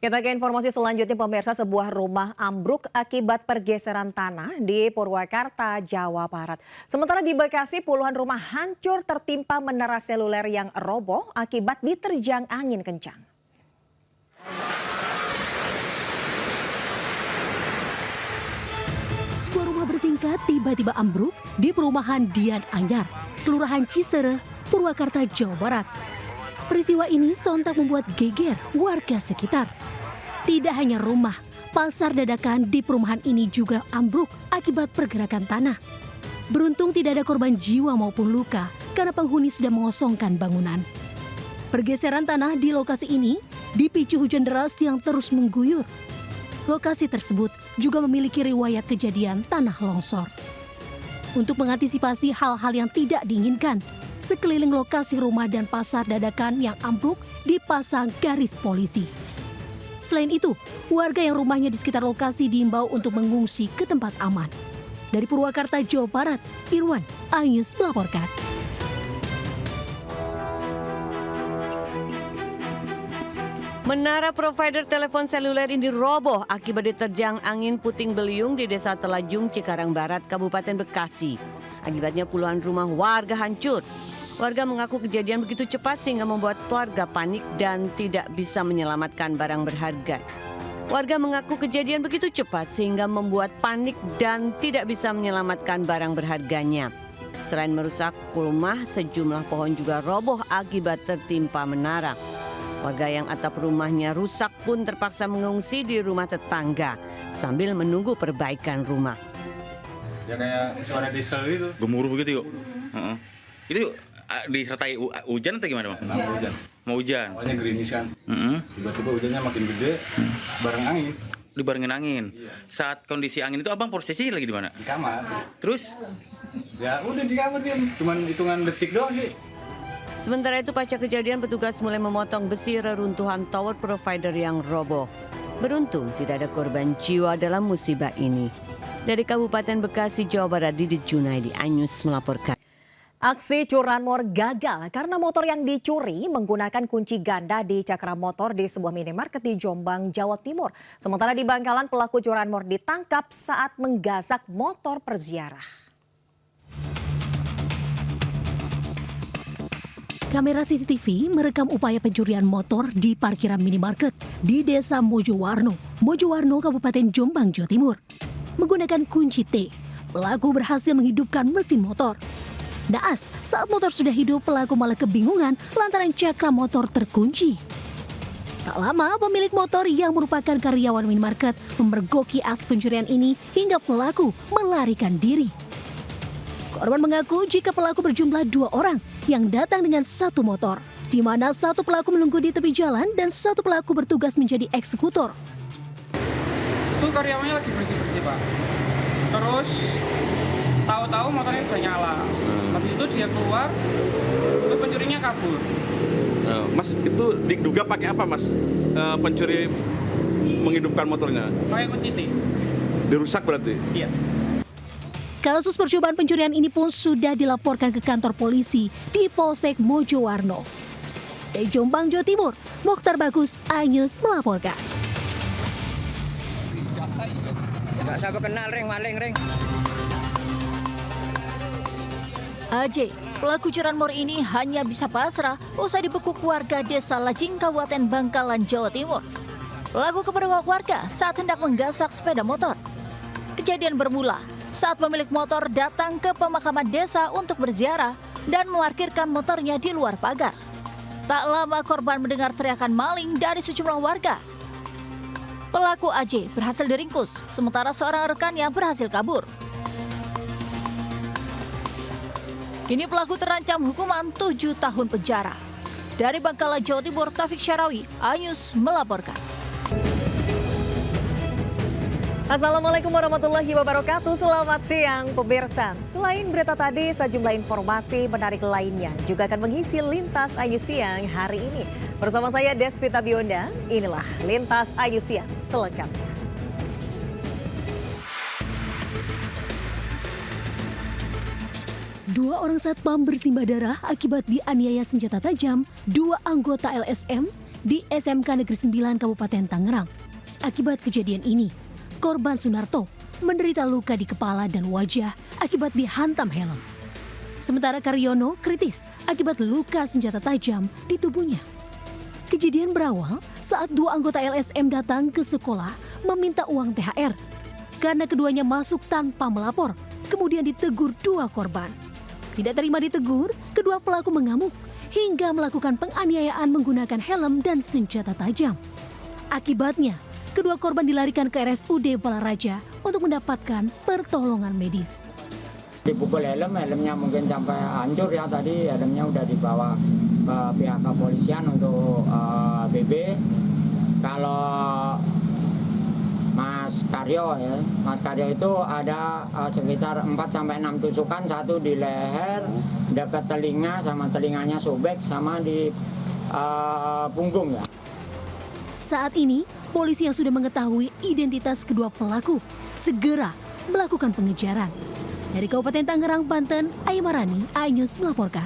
Kita ke informasi selanjutnya pemirsa, sebuah rumah ambruk akibat pergeseran tanah di Purwakarta, Jawa Barat. Sementara di Bekasi puluhan rumah hancur tertimpa menara seluler yang roboh akibat diterjang angin kencang. Sebuah rumah bertingkat tiba-tiba ambruk di perumahan Dian Anyar, Kelurahan Cisereh, Purwakarta, Jawa Barat. Peristiwa ini sontak membuat geger warga sekitar. Tidak hanya rumah, pasar dadakan di perumahan ini juga ambruk akibat pergerakan tanah. Beruntung tidak ada korban jiwa maupun luka karena penghuni sudah mengosongkan bangunan. Pergeseran tanah di lokasi ini dipicu hujan deras yang terus mengguyur. Lokasi tersebut juga memiliki riwayat kejadian tanah longsor. Untuk mengantisipasi hal-hal yang tidak diinginkan, sekeliling lokasi rumah dan pasar dadakan yang ambruk dipasang garis polisi. Selain itu, warga yang rumahnya di sekitar lokasi diimbau untuk mengungsi ke tempat aman. Dari Purwakarta, Jawa Barat, Irwan Ayus melaporkan. Menara provider telepon seluler ini roboh akibat diterjang angin puting beliung di Desa Telajung, Cikarang Barat, Kabupaten Bekasi. Akibatnya puluhan rumah warga hancur. Warga mengaku kejadian begitu cepat sehingga membuat warga panik dan tidak bisa menyelamatkan barang berharga. Warga mengaku kejadian begitu cepat sehingga membuat panik dan tidak bisa menyelamatkan barang berharganya. Selain merusak rumah, sejumlah pohon juga roboh akibat tertimpa menara. Warga yang atap rumahnya rusak pun terpaksa mengungsi di rumah tetangga sambil menunggu perbaikan rumah. Ya kayak suara diesel gitu. Gemuruh begitu yuk. Itu disertai hujan atau gimana, Bang? Hujan. Mau hujan. Awalnya gerimis kan. Tiba-tiba hujannya makin gede, bareng angin. Dibarengin angin. Iya. Saat kondisi angin itu Abang posisinya lagi di mana? Di kamar. Terus Ya udah di kamar dia, cuman hitungan detik doang sih. Sementara itu pasca kejadian petugas mulai memotong besi reruntuhan tower provider yang roboh. Beruntung tidak ada korban jiwa dalam musibah ini. Dari Kabupaten Bekasi, Jawa Barat, Didit Junaidi, Anyus melaporkan. Aksi curanmor gagal karena motor yang dicuri menggunakan kunci ganda di cakram motor di sebuah minimarket di Jombang, Jawa Timur. Sementara di Bangkalan pelaku curanmor ditangkap saat menggasak motor perziarah. Kamera CCTV merekam upaya pencurian motor di parkiran minimarket di Desa Mojowarno, Kabupaten Jombang, Jawa Timur. Menggunakan kunci T, pelaku berhasil menghidupkan mesin motor. Naas, saat motor sudah hidup, pelaku malah kebingungan lantaran cakram motor terkunci. Tak lama, pemilik motor yang merupakan karyawan minimarket memergoki aksi pencurian ini hingga pelaku melarikan diri. Korban mengaku jika pelaku berjumlah 2 orang yang datang dengan satu motor, di mana satu pelaku menunggu di tepi jalan dan satu pelaku bertugas menjadi eksekutor. Itu karyawannya lagi bersih-bersih, Pak. Terus tahu-tahu motornya udah nyala. Habis itu dia keluar, itu pencurinya kabur. Mas, itu diduga pakai apa, Mas? Pencuri menghidupkan motornya? Pakai kunci T. Dirusak berarti? Iya. Kasus percobaan pencurian ini pun sudah dilaporkan ke kantor polisi di Polsek Mojowarno. Dari Jombang, Jawa Timur, Mokhtar Bagus, Anyus melaporkan. Nggak sampai kenal maling. AJ, pelaku curanmor ini hanya bisa pasrah usai dibekuk warga Desa Lajing, Kabupaten Bangkalan, Jawa Timur. Pelaku kepergok warga saat hendak menggasak sepeda motor. Kejadian bermula saat pemilik motor datang ke pemakaman desa untuk berziarah dan memarkirkan motornya di luar pagar. Tak lama korban mendengar teriakan maling dari sejumlah warga. Pelaku AJ berhasil diringkus, sementara seorang rekannya berhasil kabur. Kini pelaku terancam hukuman 7 tahun penjara. Dari Bangkalan, Jawa Timur, Taufik Syarawi, Anyus melaporkan. Assalamualaikum warahmatullahi wabarakatuh. Selamat siang pemirsa. Selain berita tadi, sejumlah informasi menarik lainnya juga akan mengisi Lintas Ayu Siang hari ini. Bersama saya Desvita Bionda, inilah Lintas Ayu Siang selengkapnya. Dua orang satpam bersimbah darah akibat dianiaya senjata tajam 2 anggota LSM di SMK Negeri 9 Kabupaten Tangerang. Akibat kejadian ini, korban Sunarto menderita luka di kepala dan wajah akibat dihantam helm. Sementara Karyono kritis akibat luka senjata tajam di tubuhnya. Kejadian berawal saat 2 anggota LSM datang ke sekolah meminta uang THR karena keduanya masuk tanpa melapor, kemudian ditegur 2 korban. Tidak terima ditegur, kedua pelaku mengamuk hingga melakukan penganiayaan menggunakan helm dan senjata tajam. Akibatnya, kedua korban dilarikan ke RSUD Balaraja untuk mendapatkan pertolongan medis. Dipukul helmnya mungkin sampai hancur ya, tadi helmnya udah dibawa ke pihak kepolisian untuk BB. Kalau Mas Karyo itu ada sekitar 4-6 tusukan, satu di leher, dekat telinga, sama telinganya sobek, sama di punggung ya. Saat ini, polisi yang sudah mengetahui identitas kedua pelaku segera melakukan pengejaran. Dari Kabupaten Tangerang, Banten, Aimarani, iNews melaporkan.